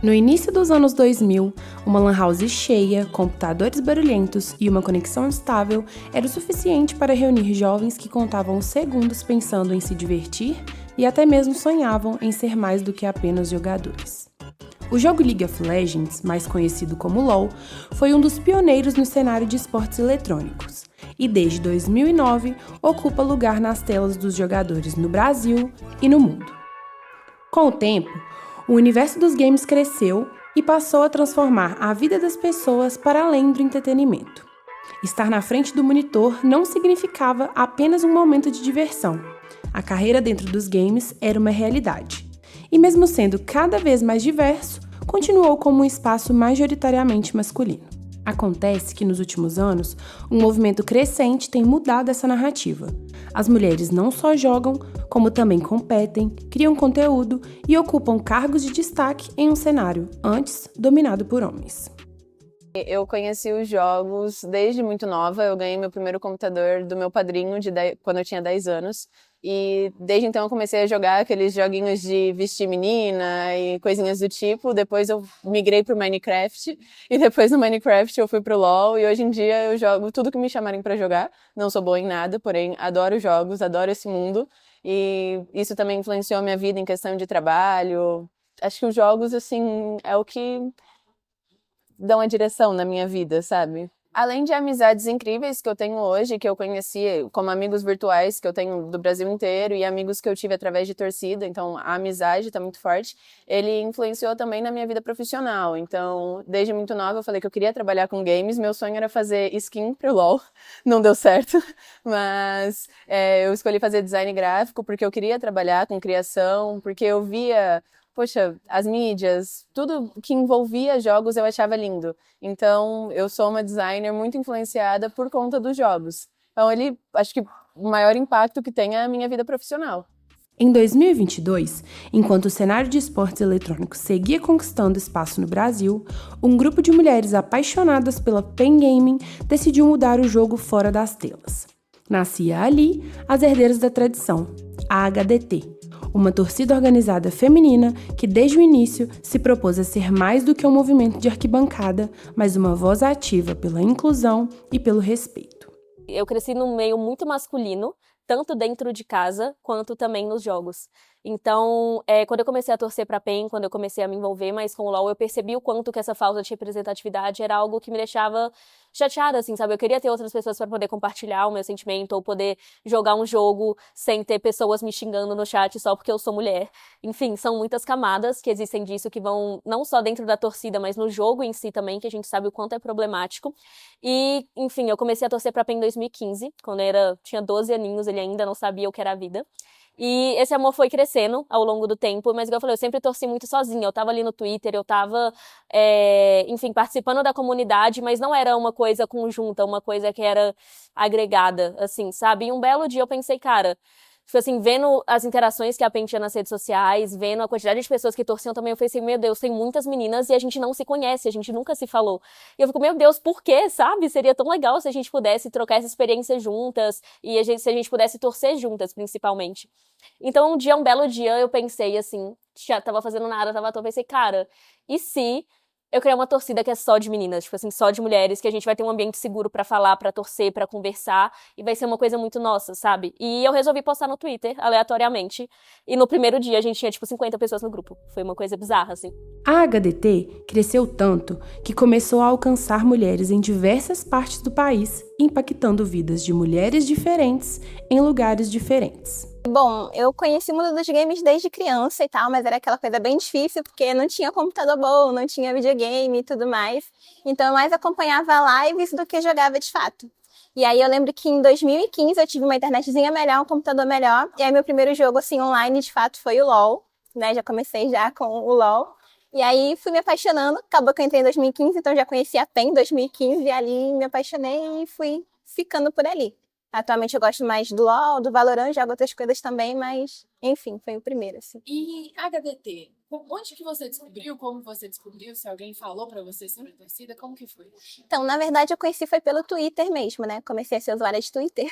No início dos anos 2000, uma lan house cheia, computadores barulhentos e uma conexão estável era o suficiente para reunir jovens que contavam os segundos pensando em se divertir e até mesmo sonhavam em ser mais do que apenas jogadores. O jogo League of Legends, mais conhecido como LoL, foi um dos pioneiros no cenário de esportes eletrônicos e desde 2009 ocupa lugar nas telas dos jogadores no Brasil e no mundo. Com o tempo, o universo dos games cresceu e passou a transformar a vida das pessoas para além do entretenimento. Estar na frente do monitor não significava apenas um momento de diversão. A carreira dentro dos games era uma realidade. E mesmo sendo cada vez mais diverso, continuou como um espaço majoritariamente masculino. Acontece que nos últimos anos, um movimento crescente tem mudado essa narrativa. As mulheres não só jogam, como também competem, criam conteúdo e ocupam cargos de destaque em um cenário antes dominado por homens. Eu conheci os jogos desde muito nova. Eu ganhei meu primeiro computador do meu padrinho quando eu tinha 10 anos. E desde então eu comecei a jogar aqueles joguinhos de vestir menina e coisinhas do tipo. Depois eu migrei pro Minecraft. E depois no Minecraft eu fui pro LoL. E hoje em dia eu jogo tudo que me chamarem pra jogar. Não sou boa em nada, porém adoro jogos, adoro esse mundo. E isso também influenciou a minha vida em questão de trabalho. Acho que os jogos, assim, é o que dão a direção na minha vida, sabe? Além de amizades incríveis que eu tenho hoje, que eu conheci como amigos virtuais, que eu tenho do Brasil inteiro, e amigos que eu tive através de torcida, então a amizade tá muito forte, ele influenciou também na minha vida profissional. Então, desde muito nova eu falei que eu queria trabalhar com games, meu sonho era fazer skin pro LoL, não deu certo, mas eu escolhi fazer design gráfico porque eu queria trabalhar com criação, porque eu via... Poxa, as mídias, tudo que envolvia jogos eu achava lindo. Então, eu sou uma designer muito influenciada por conta dos jogos. Então, acho que o maior impacto que tem é a minha vida profissional. Em 2022, enquanto o cenário de esportes eletrônicos seguia conquistando espaço no Brasil, um grupo de mulheres apaixonadas pela pen gaming decidiu mudar o jogo fora das telas. Nascia ali as herdeiras da tradição, a HDT, uma torcida organizada feminina que desde o início se propôs a ser mais do que um movimento de arquibancada, mas uma voz ativa pela inclusão e pelo respeito. Eu cresci num meio muito masculino, tanto dentro de casa quanto também nos jogos. Então, quando eu comecei a torcer pra PEN, quando eu comecei a me envolver mais com o LoL, eu percebi o quanto que essa falta de representatividade era algo que me deixava chateada, assim, sabe? Eu queria ter outras pessoas para poder compartilhar o meu sentimento ou poder jogar um jogo sem ter pessoas me xingando no chat só porque eu sou mulher. Enfim, são muitas camadas que existem disso que vão não só dentro da torcida, mas no jogo em si também, que a gente sabe o quanto é problemático. E, enfim, eu comecei a torcer pra PEN em 2015, quando eu tinha 12 aninhos, ele ainda não sabia o que era a vida. E esse amor foi crescendo ao longo do tempo, mas igual eu falei, eu sempre torci muito sozinha. Eu tava ali no Twitter, eu tava, enfim, participando da comunidade, mas não era uma coisa conjunta, uma coisa que era agregada, assim, sabe? E um belo dia eu pensei, cara, tipo assim, vendo as interações que a PEN tinha nas redes sociais, vendo a quantidade de pessoas que torciam também, eu pensei, meu Deus, tem muitas meninas e a gente não se conhece, a gente nunca se falou. E eu fico, meu Deus, por quê, sabe? Seria tão legal se a gente pudesse trocar essa experiência juntas e se a gente pudesse torcer juntas, principalmente. Então, um belo dia, eu pensei assim, já tava fazendo nada, tava à toa, pensei, cara, e se eu criar uma torcida que é só de meninas, tipo assim, só de mulheres, que a gente vai ter um ambiente seguro pra falar, pra torcer, pra conversar, e vai ser uma coisa muito nossa, sabe? E eu resolvi postar no Twitter, aleatoriamente, e no primeiro dia a gente tinha, tipo, 50 pessoas no grupo. Foi uma coisa bizarra, assim. A HDT cresceu tanto que começou a alcançar mulheres em diversas partes do país, impactando vidas de mulheres diferentes em lugares diferentes. Bom, eu conheci o mundo dos games desde criança e tal, mas era aquela coisa bem difícil, porque não tinha computador bom, não tinha videogame e tudo mais. Então eu mais acompanhava lives do que jogava de fato. E aí eu lembro que em 2015 eu tive uma internetzinha melhor, um computador melhor. E aí meu primeiro jogo, assim, online, de fato, foi o LoL, né? Já comecei já com o LoL. E aí fui me apaixonando, acabou que eu entrei em 2015, então já conheci a PEN em 2015, e ali me apaixonei e fui ficando por ali. Atualmente eu gosto mais do LoL, do Valorant, jogo outras coisas também, mas, enfim, foi o primeiro, assim. E HDT, onde que você descobriu? Como você descobriu? Se alguém falou pra você sobre a torcida? Como que foi? Então, na verdade, eu conheci foi pelo Twitter mesmo, né? Comecei a ser usuária de Twitter.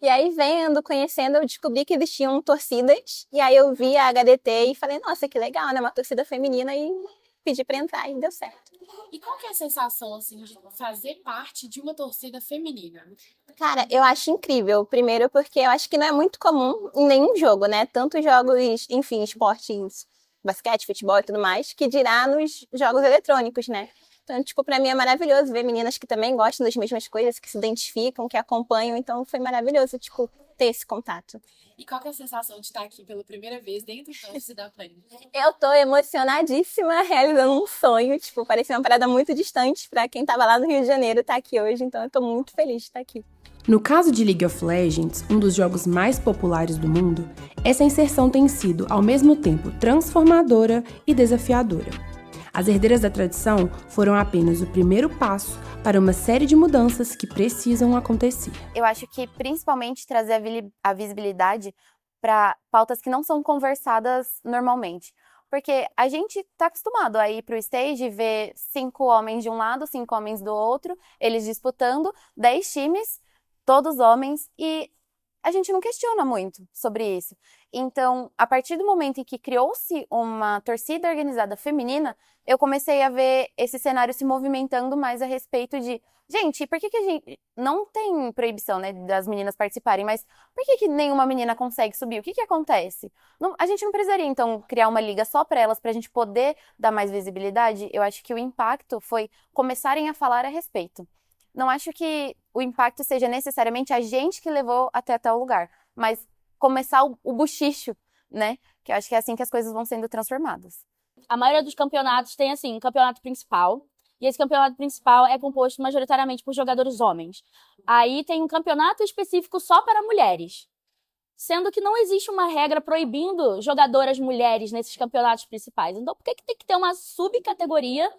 E aí, vendo, conhecendo, eu descobri que existiam torcidas. E aí eu vi a HDT e falei, nossa, que legal, né? Uma torcida feminina e pedi pra entrar e deu certo. E qual que é a sensação, assim, de fazer parte de uma torcida feminina? Cara, eu acho incrível. Primeiro porque eu acho que não é muito comum em nenhum jogo, né? Tanto jogos, enfim, esportes, basquete, futebol e tudo mais, que dirá nos jogos eletrônicos, né? Então, tipo, pra mim é maravilhoso ver meninas que também gostam das mesmas coisas, que se identificam, que acompanham. Então, foi maravilhoso, tipo, ter esse contato. E qual que é a sensação de estar aqui pela primeira vez dentro do campus da PEN? Eu tô emocionadíssima, realizando um sonho. Tipo, parecia uma parada muito distante pra quem tava lá no Rio de Janeiro tá aqui hoje. Então, eu tô muito feliz de estar aqui. No caso de League of Legends, um dos jogos mais populares do mundo, essa inserção tem sido, ao mesmo tempo, transformadora e desafiadora. As herdeiras da tradição foram apenas o primeiro passo para uma série de mudanças que precisam acontecer. Eu acho que principalmente trazer a visibilidade para pautas que não são conversadas normalmente. Porque a gente está acostumado a ir para o stage e ver 5 homens de um lado, 5 homens do outro, eles disputando, 10 times, todos homens, e a gente não questiona muito sobre isso. Então, a partir do momento em que criou-se uma torcida organizada feminina, eu comecei a ver esse cenário se movimentando mais a respeito de, gente, por que a gente não tem proibição, né, das meninas participarem, mas por que nenhuma menina consegue subir? O que acontece? A gente não precisaria, então, criar uma liga só para elas, para a gente poder dar mais visibilidade? Eu acho que o impacto foi começarem a falar a respeito. Não acho que o impacto seja necessariamente a gente que levou até tal lugar, mas começar o buchicho, né? Que eu acho que é assim que as coisas vão sendo transformadas. A maioria dos campeonatos tem, assim, um campeonato principal, e esse campeonato principal é composto majoritariamente por jogadores homens. Aí tem um campeonato específico só para mulheres, sendo que não existe uma regra proibindo jogadoras mulheres nesses campeonatos principais. Então, por que tem que ter uma subcategoria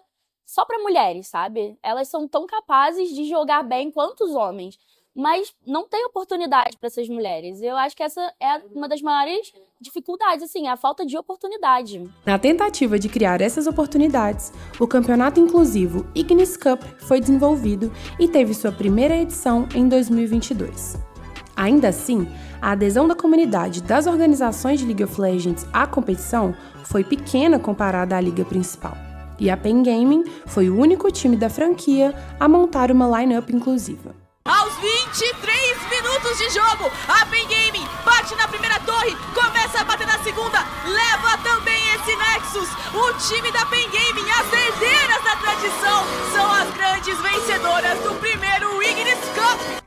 só para mulheres, sabe? Elas são tão capazes de jogar bem quanto os homens, mas não tem oportunidade para essas mulheres. Eu acho que essa é uma das maiores dificuldades, assim, a falta de oportunidade. Na tentativa de criar essas oportunidades, o campeonato inclusivo Ignis Cup foi desenvolvido e teve sua primeira edição em 2022. Ainda assim, a adesão da comunidade das organizações de League of Legends à competição foi pequena comparada à liga principal. E a PEN Gaming foi o único time da franquia a montar uma line-up inclusiva. Aos 23 minutos de jogo, a PEN Gaming bate na primeira torre, começa a bater na segunda, leva também esse Nexus. O time da PEN Gaming, as herdeiras da tradição, são as grandes vencedoras do primeiro Ignis Cup.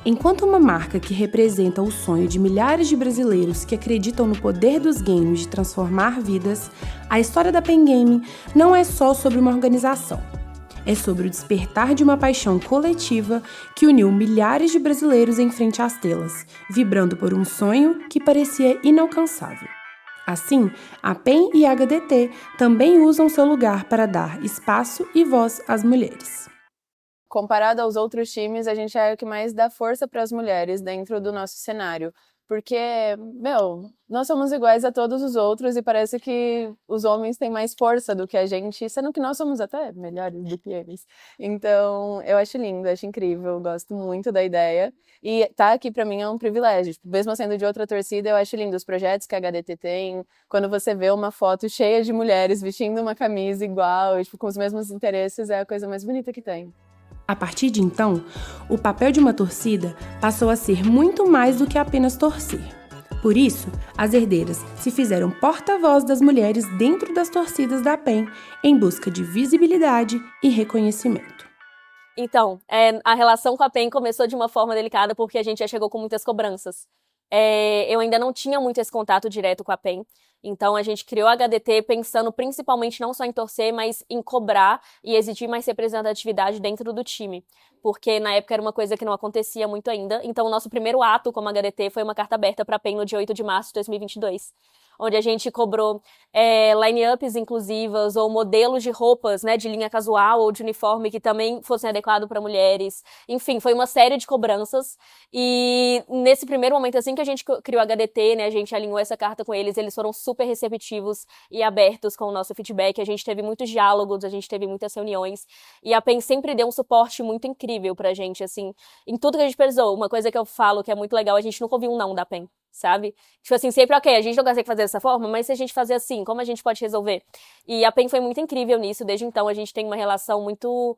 Enquanto uma marca que representa o sonho de milhares de brasileiros que acreditam no poder dos games de transformar vidas, a história da PEN Gaming não é só sobre uma organização. É sobre o despertar de uma paixão coletiva que uniu milhares de brasileiros em frente às telas, vibrando por um sonho que parecia inalcançável. Assim, a PEN e a HDT também usam seu lugar para dar espaço e voz às mulheres. Comparado aos outros times, a gente é o que mais dá força para as mulheres dentro do nosso cenário. Porque, nós somos iguais a todos os outros e parece que os homens têm mais força do que a gente, sendo que nós somos até melhores do que eles. Então, eu acho lindo, acho incrível, gosto muito da ideia. E tá aqui para mim é um privilégio. Mesmo sendo de outra torcida, eu acho lindo os projetos que a HDT tem. Quando você vê uma foto cheia de mulheres vestindo uma camisa igual, e, com os mesmos interesses, é a coisa mais bonita que tem. A partir de então, o papel de uma torcida passou a ser muito mais do que apenas torcer. Por isso, as herdeiras se fizeram porta-voz das mulheres dentro das torcidas da PEN em busca de visibilidade e reconhecimento. Então, a relação com a PEN começou de uma forma delicada porque a gente já chegou com muitas cobranças. Eu ainda não tinha muito esse contato direto com a PEN, então a gente criou a HDT pensando principalmente não só em torcer, mas em cobrar e exigir mais representatividade dentro do time, porque na época era uma coisa que não acontecia muito ainda. Então o nosso primeiro ato como HDT foi uma carta aberta para a PEN no dia 8 de março de 2022. Onde a gente cobrou line-ups inclusivas ou modelos de roupas, né, de linha casual ou de uniforme que também fossem adequados para mulheres. Enfim, foi uma série de cobranças. E nesse primeiro momento, assim que a gente criou a HDT, né, a gente alinhou essa carta com eles foram super receptivos e abertos com o nosso feedback. A gente teve muitos diálogos, a gente teve muitas reuniões. E a PEN sempre deu um suporte muito incrível pra gente, assim, em tudo que a gente precisou. Uma coisa que eu falo que é muito legal, a gente nunca ouviu um não da PEN, sabe? Tipo assim, sempre, ok, a gente não consegue fazer dessa forma, mas se a gente fazer assim, assim, como a gente pode resolver? E a PEN foi muito incrível nisso, desde então a gente tem uma relação muito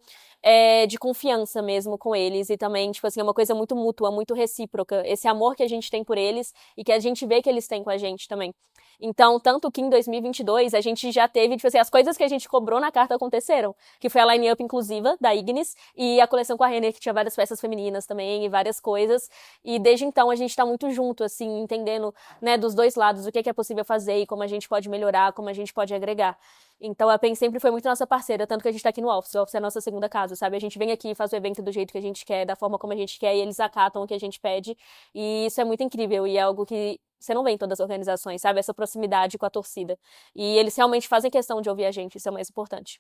de confiança mesmo com eles, e também, tipo assim, é uma coisa muito mútua, muito recíproca, esse amor que a gente tem por eles e que a gente vê que eles têm com a gente também. Então, tanto que em 2022 a gente já teve, tipo assim, as coisas que a gente cobrou na carta aconteceram, que foi a line-up inclusiva da Ignis e a coleção com a Renner, que tinha várias peças femininas também e várias coisas, e desde então a gente tá muito junto, assim, entendendo, né, dos dois lados, o que é possível fazer e como a gente pode melhorar, como a gente pode agregar. Então a PEN sempre foi muito nossa parceira, tanto que a gente tá aqui no Office. O Office é a nossa segunda casa, sabe? A gente vem aqui, faz o evento do jeito que a gente quer, da forma como a gente quer, e eles acatam o que a gente pede. E isso é muito incrível, e é algo que você não vê em todas as organizações, sabe? Essa proximidade com a torcida. E eles realmente fazem questão de ouvir a gente, isso é o mais importante.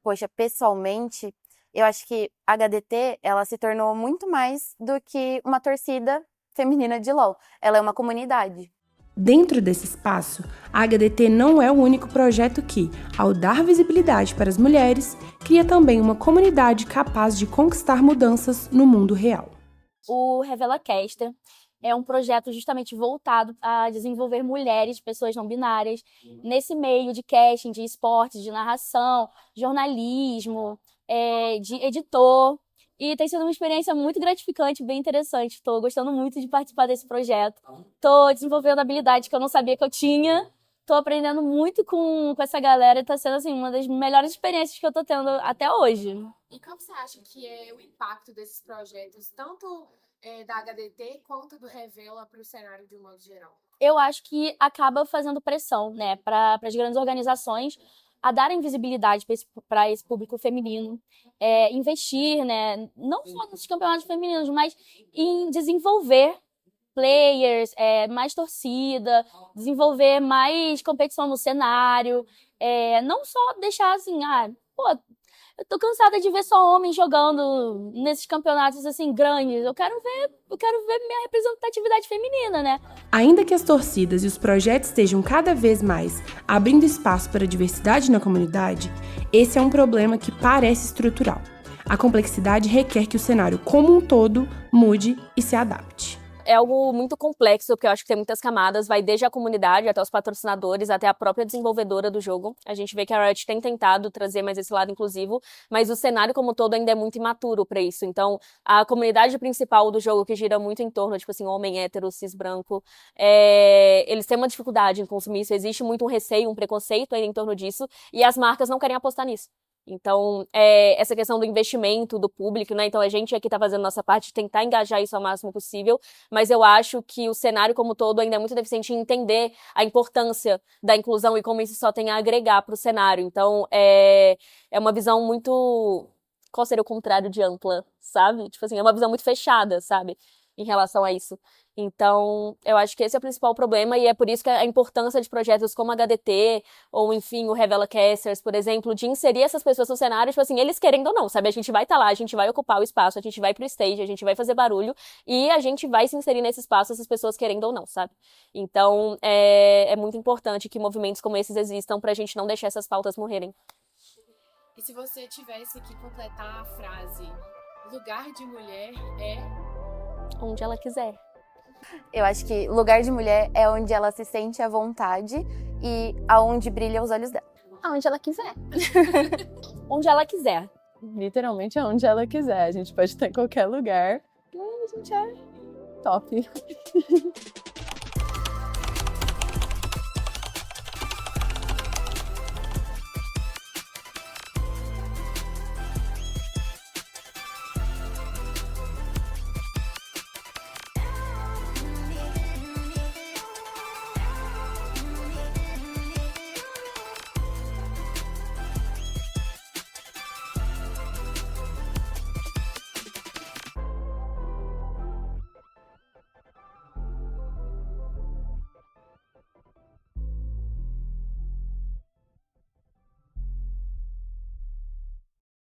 Poxa, pessoalmente, eu acho que a HDT, ela se tornou muito mais do que uma torcida feminina de LoL. Ela é uma comunidade. Dentro desse espaço, a HDT não é o único projeto que, ao dar visibilidade para as mulheres, cria também uma comunidade capaz de conquistar mudanças no mundo real. O Revela Caster é um projeto justamente voltado a desenvolver mulheres, pessoas não binárias, nesse meio de casting, de esportes, de narração, jornalismo, de editor. E tem sido uma experiência muito gratificante, bem interessante. Estou gostando muito de participar desse projeto. Estou desenvolvendo habilidades que eu não sabia que eu tinha. Estou aprendendo muito com essa galera e está sendo assim, uma das melhores experiências que eu estou tendo até hoje. E como você acha que é o impacto desses projetos, tanto da HDT quanto do Revela para o cenário de um modo geral? Eu acho que acaba fazendo pressão, né, para as grandes organizações a darem visibilidade para esse público feminino, investir, né, não só nos campeonatos femininos, mas em desenvolver players, mais torcida, desenvolver mais competição no cenário, não só deixar assim, eu tô cansada de ver só homens jogando nesses campeonatos assim grandes. Eu quero ver minha representatividade feminina, né? Ainda que as torcidas e os projetos estejam cada vez mais abrindo espaço para a diversidade na comunidade, esse é um problema que parece estrutural. A complexidade requer que o cenário como um todo mude e se adapte. É algo muito complexo, porque eu acho que tem muitas camadas, vai desde a comunidade até os patrocinadores, até a própria desenvolvedora do jogo. A gente vê que a Riot tem tentado trazer mais esse lado inclusivo, mas o cenário como um todo ainda é muito imaturo para isso. Então, a comunidade principal do jogo, que gira muito em torno, tipo assim, homem hétero, cis branco, eles têm uma dificuldade em consumir isso, existe muito um receio, um preconceito aí em torno disso, e as marcas não querem apostar nisso. Então, essa questão do investimento do público, né? Então, a gente aqui tá fazendo nossa parte de tentar engajar isso ao máximo possível, mas eu acho que o cenário como um todo ainda é muito deficiente em entender a importância da inclusão e como isso só tem a agregar para o cenário. Então, é uma visão muito... Qual seria o contrário de ampla, sabe? Tipo assim, é uma visão muito fechada, sabe? Em relação a isso. Então, eu acho que esse é o principal problema, e é por isso que a importância de projetos como a HDT, ou enfim, o Revela Casters, por exemplo, de inserir essas pessoas no cenário, tipo assim, eles querendo ou não, sabe? A gente vai estar lá, a gente vai ocupar o espaço, a gente vai pro stage, a gente vai fazer barulho, e a gente vai se inserir nesse espaço, essas pessoas querendo ou não, sabe? Então, é muito importante que movimentos como esses existam pra gente não deixar essas pautas morrerem. E se você tivesse que completar a frase, lugar de mulher é... Onde ela quiser. Eu acho que lugar de mulher é onde ela se sente à vontade e aonde brilham os olhos dela. Aonde ela quiser. Onde ela quiser. Literalmente aonde ela quiser. A gente pode estar em qualquer lugar. A gente é top.